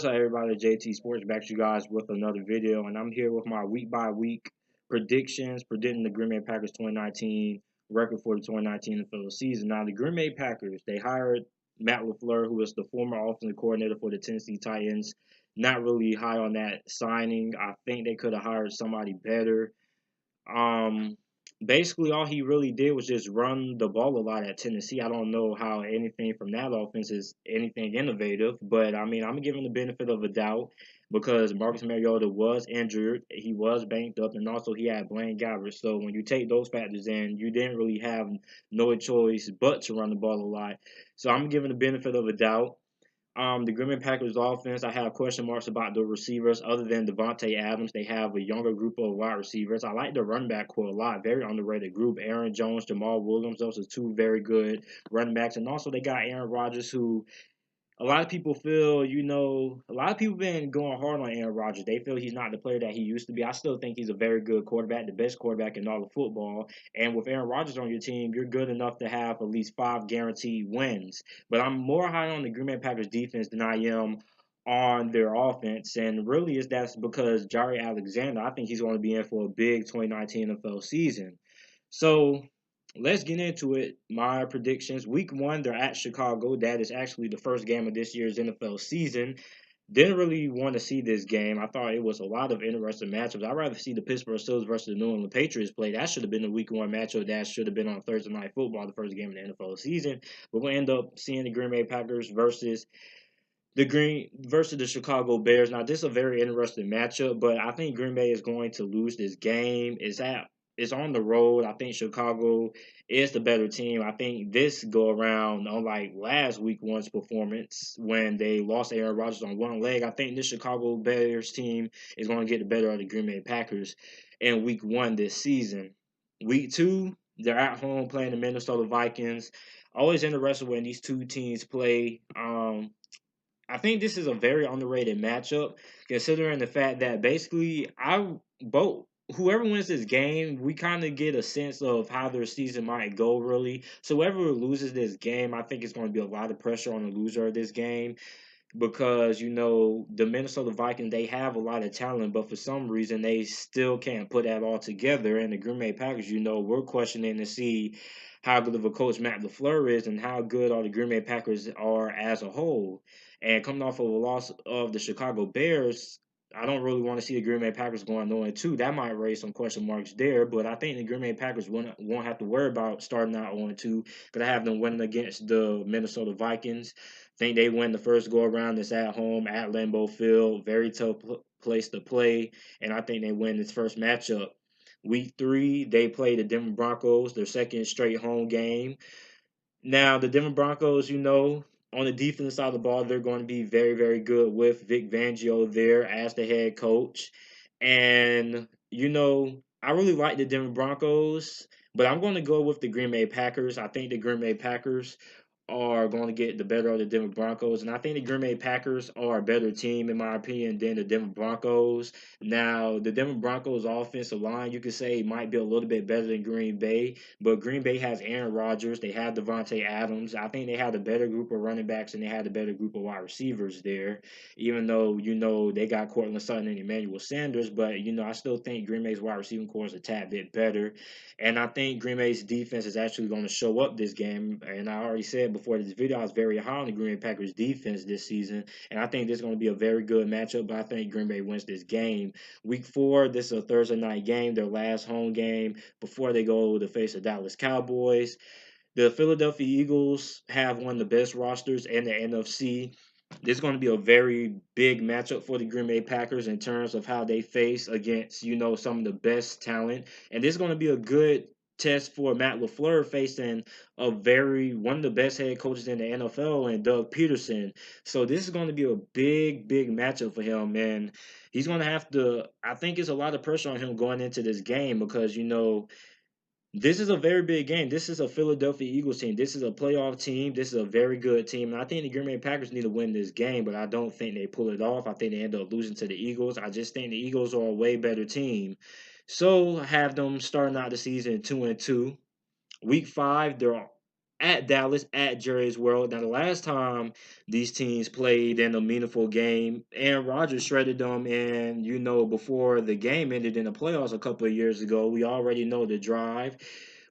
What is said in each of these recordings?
What's up, everybody? JT Sports back to you guys with another video, and I'm here with my week by week predictions, predicting the Green Bay Packers 2019 record for the 2019 NFL season. Now, the Green Bay Packers, they hired Matt LaFleur, who was the former offensive coordinator for the Tennessee Titans. Not really high on that signing. I think they could have hired somebody better. Um, Basically, all he really did was just run the ball a lot at Tennessee. I don't know how anything from that offense is anything innovative, but I mean, I'm giving the benefit of a doubt because Marcus Mariota was injured, he was banked up, and also he had Blaine Gabbert. So when you take those factors in, you didn't really have no choice but to run the ball a lot. So I'm giving the benefit of a doubt. The Green Bay Packers offense, I have question marks about the receivers. Other than Devontae Adams, they have a younger group of wide receivers. I like the running back core a lot. Very underrated group. Aaron Jones, Jamal Williams, those are two very good running backs. And also they got Aaron Rodgers, who a lot of people feel, a lot of people been going hard on Aaron Rodgers. They feel he's not the player that he used to be. I still think he's a very good quarterback, the best quarterback in all of football. And with Aaron Rodgers on your team, you're good enough to have at least 5 guaranteed wins. But I'm more high on the Green Bay Packers defense than I am on their offense. And really, that's because Jaire Alexander, I think he's going to be in for a big 2019 NFL season. So let's get into it. My predictions. Week one, they're at Chicago. That is actually the first game of this year's NFL season. Didn't really want to see this game. I thought it was a lot of interesting matchups. I'd rather see the Pittsburgh Steelers versus the New England Patriots play. That should have been the week one matchup. That should have been on Thursday Night Football, the first game of the NFL season. But we'll end up seeing the Green Bay Packers versus the Chicago Bears. Now, this is a very interesting matchup, but I think Green Bay is going to lose this game. It's on the road. I think Chicago is the better team. I think this go around, unlike last week one's performance when they lost Aaron Rodgers on one leg, I think this Chicago Bears team is going to get the better of the Green Bay Packers in week one this season. Week two, they're at home playing the Minnesota Vikings. Always interested when these two teams play. I think this is a very underrated matchup, considering the fact that basically I both whoever wins this game, we kind of get a sense of how their season might go, really. So whoever loses this game, I think it's going to be a lot of pressure on the loser of this game because the Minnesota Vikings, they have a lot of talent, but for some reason they still can't put that all together. And the Green Bay Packers, we're questioning to see how good of a coach Matt LaFleur is and how good all the Green Bay Packers are as a whole. And coming off of a loss of the Chicago Bears, I don't really want to see the Green Bay Packers going 0-2. That might raise some question marks there, but I think the Green Bay Packers won't have to worry about starting out 0-2 because I have them winning against the Minnesota Vikings. Think they win the first go around. It's at home at Lambeau Field, very tough place to play, and I think they win this first matchup. Week three, they play the Denver Broncos, their second straight home game. Now, the Denver Broncos, on the defensive side of the ball, they're going to be very, very good with Vic Fangio there as the head coach. And, I really like the Denver Broncos, but I'm going to go with the Green Bay Packers. I think the Green Bay Packers are going to get the better of the Denver Broncos. And I think the Green Bay Packers are a better team, in my opinion, than the Denver Broncos. Now, the Denver Broncos offensive line, you could say, might be a little bit better than Green Bay, but Green Bay has Aaron Rodgers. They have Devontae Adams. I think they had a better group of running backs and they had a better group of wide receivers there, even though, they got Cortland Sutton and Emmanuel Sanders. But, I still think Green Bay's wide receiving core is a tad bit better. And I think Green Bay's defense is actually going to show up this game. And I already said before this video, I was very high on the Green Bay Packers defense this season. And I think this is going to be a very good matchup, but I think Green Bay wins this game. Week four, this is a Thursday night game, their last home game before they go to face the Dallas Cowboys. The Philadelphia Eagles have one of the best rosters in the NFC. This is going to be a very big matchup for the Green Bay Packers in terms of how they face against, some of the best talent. And this is going to be a good test for Matt LaFleur facing one of the best head coaches in the NFL and Doug Peterson. So this is going to be a big, big matchup for him. And he's going to have to, I think it's a lot of pressure on him going into this game because, this is a very big game. This is a Philadelphia Eagles team. This is a playoff team. This is a very good team. And I think the Green Bay Packers need to win this game, but I don't think they pull it off. I think they end up losing to the Eagles. I just think the Eagles are a way better team. So have them starting out the season 2-2. Week five, they're at Dallas, at Jerry's World. Now, the last time these teams played in a meaningful game, Aaron Rodgers shredded them, and before the game ended in the playoffs a couple of years ago, we already know the drive.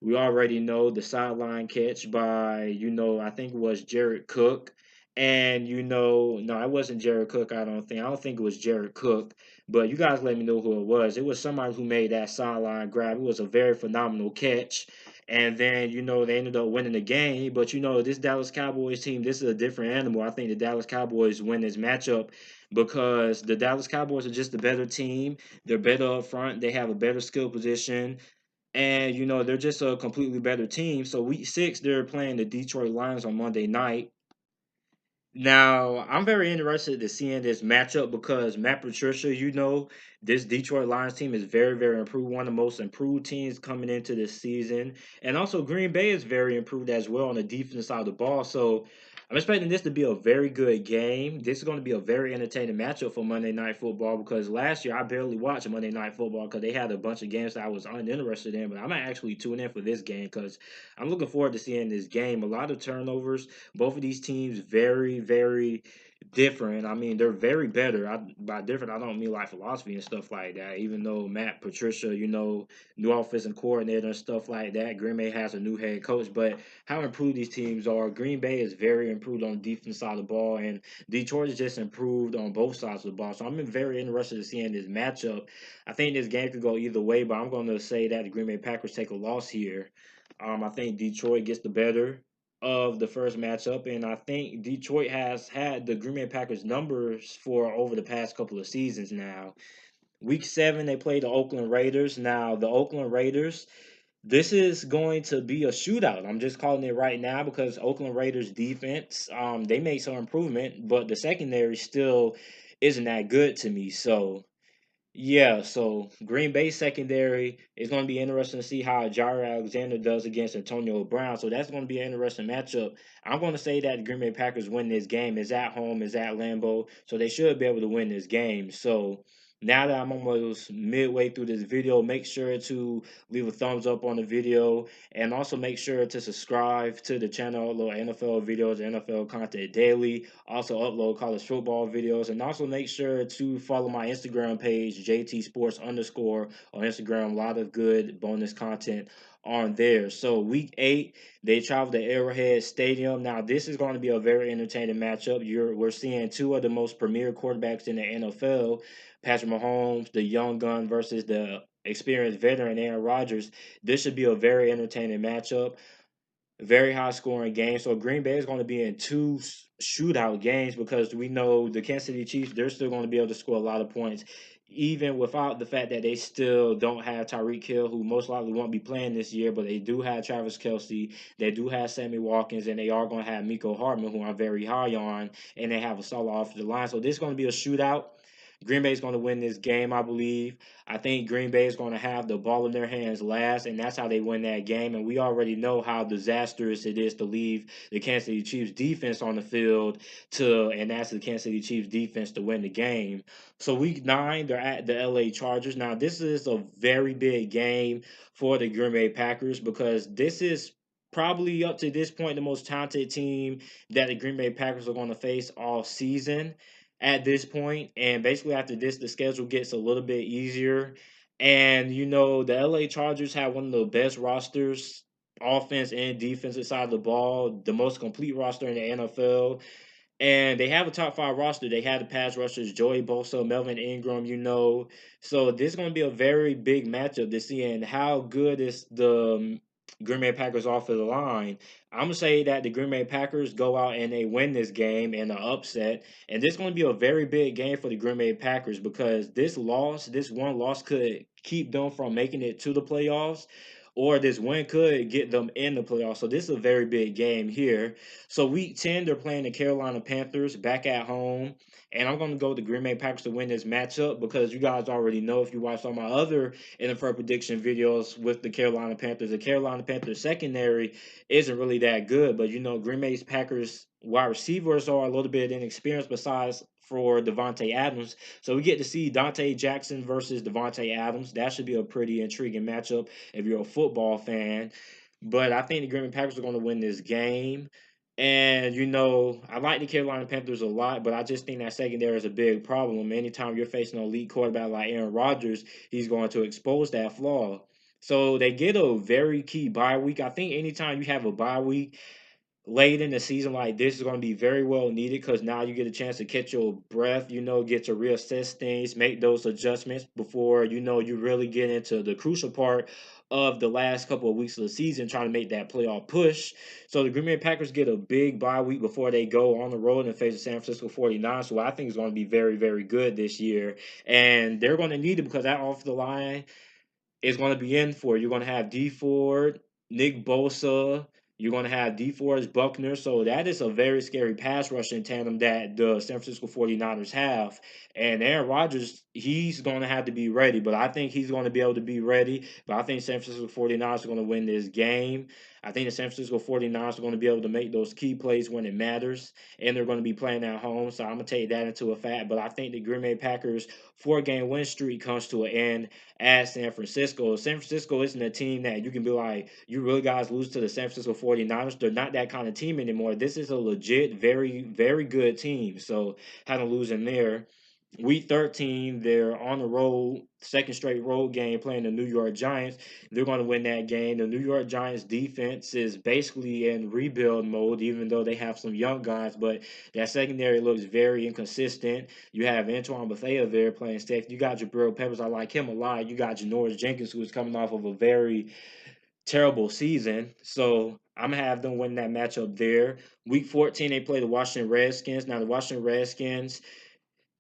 We already know the sideline catch by, I think it was Jared Cook. And no, it wasn't Jared Cook. I don't think. I don't think it was Jared Cook. But you guys let me know who it was. It was somebody who made that sideline grab. It was a very phenomenal catch. And then, they ended up winning the game. But, this Dallas Cowboys team, this is a different animal. I think the Dallas Cowboys win this matchup because the Dallas Cowboys are just a better team. They're better up front. They have a better skill position. And, they're just a completely better team. So, week 6, they're playing the Detroit Lions on Monday night. Now, I'm very interested to seeing this matchup because Matt Patricia, this Detroit Lions team is very, very improved. One of the most improved teams coming into this season. And also, Green Bay is very improved as well on the defense side of the ball. So, I'm expecting this to be a very good game. This is going to be a very entertaining matchup for Monday Night Football because last year I barely watched Monday Night Football because they had a bunch of games that I was uninterested in. But I might actually tune in for this game because I'm looking forward to seeing this game. A lot of turnovers. Both of these teams very, very different. I mean, they're very better. By different, I don't mean like philosophy and stuff like that. Even though Matt Patricia, new offensive coordinator and stuff like that. Green Bay has a new head coach, but how improved these teams are. Green Bay is very improved on the defense side of the ball, and Detroit is just improved on both sides of the ball. So I'm very interested in seeing this matchup. I think this game could go either way, but I'm going to say that the Green Bay Packers take a loss here. I think Detroit gets the better of the first matchup, and I think Detroit has had the Green Bay Packers numbers for over the past couple of seasons now. Week 7, they played the Oakland Raiders. Now, the Oakland Raiders, this is going to be a shootout. I'm just calling it right now because Oakland Raiders defense, they made some improvement, but the secondary still isn't that good to me. So yeah, so Green Bay secondary is going to be interesting to see how Jair Alexander does against Antonio Brown. So that's going to be an interesting matchup. I'm going to say that the Green Bay Packers win this game. Is at home, is at Lambeau, so they should be able to win this game. So now that I'm almost midway through this video, make sure to leave a thumbs up on the video and also make sure to subscribe to the channel. Upload NFL videos, NFL content daily. Also upload college football videos, and also make sure to follow my Instagram page, JT Sports underscore on Instagram. A lot of good bonus content on there. So week 8, they travel to Arrowhead Stadium. Now this is going to be a very entertaining matchup. We're seeing two of the most premier quarterbacks in the NFL, Patrick Mahomes, the young gun, versus the experienced veteran Aaron Rodgers. This should be a very entertaining matchup, very high scoring game. So Green Bay is going to be in two shootout games because we know the Kansas City Chiefs, they're still going to be able to score a lot of points, even without the fact that they still don't have Tyreek Hill, who most likely won't be playing this year, but they do have Travis Kelsey, they do have Sammy Watkins, and they are going to have Miko Hardman, who I'm very high on, and they have a solid offensive line. So this is going to be a shootout. Green Bay is going to win this game, I believe. I think Green Bay is going to have the ball in their hands last, and that's how they win that game. And we already know how disastrous it is to leave the Kansas City Chiefs defense on the field and that's the Kansas City Chiefs defense to win the game. So week 9, they're at the LA Chargers. Now, this is a very big game for the Green Bay Packers because this is probably up to this point the most talented team that the Green Bay Packers are going to face all season at this point. And basically, after this, the schedule gets a little bit easier. And, the LA Chargers have one of the best rosters, offense and defensive side of the ball, the most complete roster in the NFL. And they have a top 5 roster. They have the pass rushers, Joey Bosa, Melvin Ingram, So this is going to be a very big matchup to see. And how good is the Green Bay Packers offensive line. I'm going to say that the Green Bay Packers go out and they win this game in an upset. And this is going to be a very big game for the Green Bay Packers because this one loss could keep them from making it to the playoffs, or this win could get them in the playoffs. So this is a very big game here. So week 10, they're playing the Carolina Panthers back at home. And I'm going to go with the Green Bay Packers to win this matchup because you guys already know if you watched all my other NFL prediction videos with the Carolina Panthers secondary isn't really that good. But, Green Bay's Packers wide receivers are a little bit inexperienced besides for Devontae Adams. So we get to see Dante Jackson versus Devontae Adams. That should be a pretty intriguing matchup if you're a football fan. But I think the Green Bay Packers are going to win this game. And, I like the Carolina Panthers a lot, but I just think that secondary is a big problem. Anytime you're facing an elite quarterback like Aaron Rodgers, he's going to expose that flaw. So they get a very key bye week. I think anytime you have a bye week, late in the season like this is going to be very well needed because now you get a chance to catch your breath, get to reassess things, make those adjustments before you really get into the crucial part of the last couple of weeks of the season trying to make that playoff push. So the Green Bay Packers get a big bye week before they go on the road and face the San Francisco 49ers, so I think it's going to be very, very good this year. And they're going to need it because that off the line is going to be in for. You're going to have D Ford, Nick Bosa. You're going to have DeForest Buckner. So that is a very scary pass rushing tandem that the San Francisco 49ers have. And Aaron Rodgers, he's going to have to be ready. But I think he's going to be able to be ready. But I think San Francisco 49ers are going to win this game. I think the San Francisco 49ers are going to be able to make those key plays when it matters. And they're going to be playing at home. So I'm going to take that into a fact. But I think the Green Bay Packers 4-game win streak comes to an end at San Francisco. San Francisco isn't a team that you can be like, you really guys lose to the San Francisco 49ers. They're not that kind of team anymore. This is a legit, very, very good team. So had them losing there. Week 13, they're on the road, second straight road game playing the New York Giants. They're going to win that game. The New York Giants defense is basically in rebuild mode, even though they have some young guys, but that secondary looks very inconsistent. You have Antoine Bethea there playing safety. You got Jabril Peppers. I like him a lot. You got Janoris Jenkins, who's coming off of a very terrible season. So I'm gonna have them win that matchup there. Week 14, they play the Washington Redskins. Now the Washington Redskins,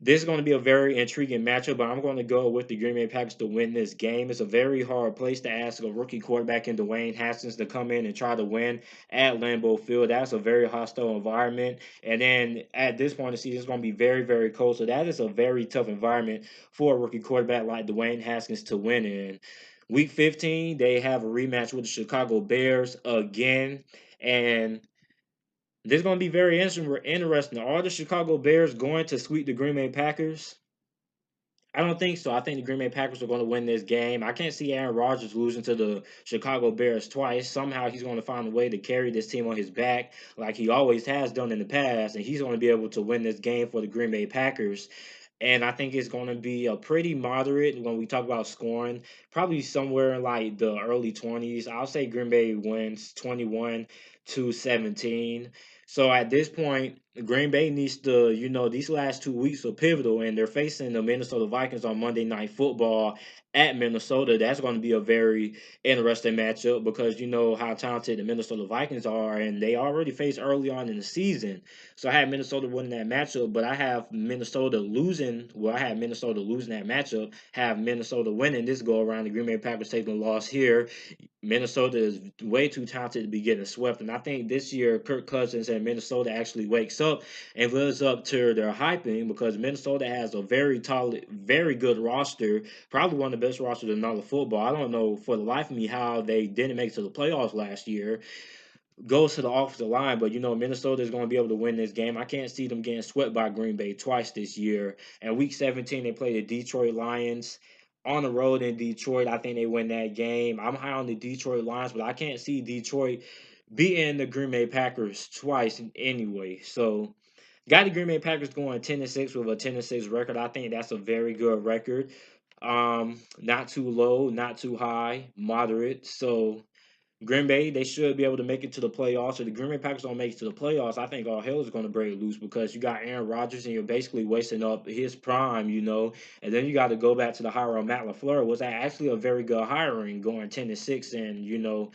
this is going to be a very intriguing matchup, but I'm going to go with the Green Bay Packers to win this game. It's a very hard place to ask a rookie quarterback in Dwayne Haskins to come in and try to win at Lambeau Field. That's a very hostile environment. And then at this point in the season, it's going to be very, very cold. So that is a very tough environment for a rookie quarterback like Dwayne Haskins to win in. Week 15, they have a rematch with the Chicago Bears again. And this is going to be very interesting. Are the Chicago Bears going to sweep the Green Bay Packers? I don't think so. I think the Green Bay Packers are going to win this game. I can't see Aaron Rodgers losing to the Chicago Bears twice. Somehow he's going to find a way to carry this team on his back like he always has done in the past, and he's going to be able to win this game for the Green Bay Packers. And I think it's going to be a pretty moderate when we talk about scoring, probably somewhere in like the early 20s. I'll say Green Bay wins 21-17. So at this point, Green Bay needs to, these last 2 weeks are pivotal, and they're facing the Minnesota Vikings on Monday Night Football at Minnesota. That's going to be a very interesting matchup because you know how talented the Minnesota Vikings are, and they already faced early on in the season. So I had Minnesota winning that matchup, but I have Minnesota losing. Well, I had Minnesota losing that matchup, have Minnesota winning this go around. The Green Bay Packers taking a loss here. Minnesota is way too talented to be getting swept. And I think this year, Kirk Cousins and Minnesota actually wakes up and lives up to their hyping because Minnesota has a very tall, very good roster, probably one of the best rosters in all of football. I don't know for the life of me how they didn't make it to the playoffs last year. Goes to the offensive line, but Minnesota is going to be able to win this game. I can't see them getting swept by Green Bay twice this year. And Week 17, they play the Detroit Lions on the road in Detroit. I think they win that game. I'm high on the Detroit Lions, but I can't see Detroit beating the Green Bay Packers twice anyway. So got the Green Bay Packers going 10-6 with a 10-6 record. I think that's a very good record. Not too low, not too high, moderate. So Green Bay, they should be able to make it to the playoffs. If the Green Bay Packers don't make it to the playoffs, I think all hell is going to break loose because you got Aaron Rodgers and you're basically wasting up his prime, and then you got to go back to the hire of Matt LaFleur. Was that actually a very good hiring going 10-6, and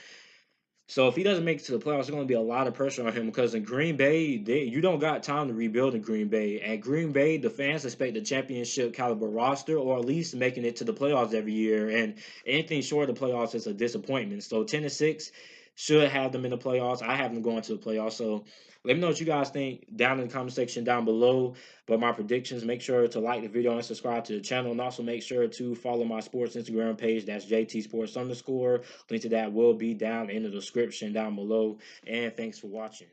so if he doesn't make it to the playoffs, there's going to be a lot of pressure on him because in Green Bay, you don't got time to rebuild in Green Bay. At Green Bay, the fans expect a championship caliber roster or at least making it to the playoffs every year. And anything short of the playoffs is a disappointment. So 10-6 should have them in the playoffs. I have them going to the playoffs. So let me know what you guys think down in the comment section down below. But my predictions, make sure to like the video and subscribe to the channel. And also make sure to follow my sports Instagram page. That's JT Sports _. Link to that will be down in the description down below. And thanks for watching.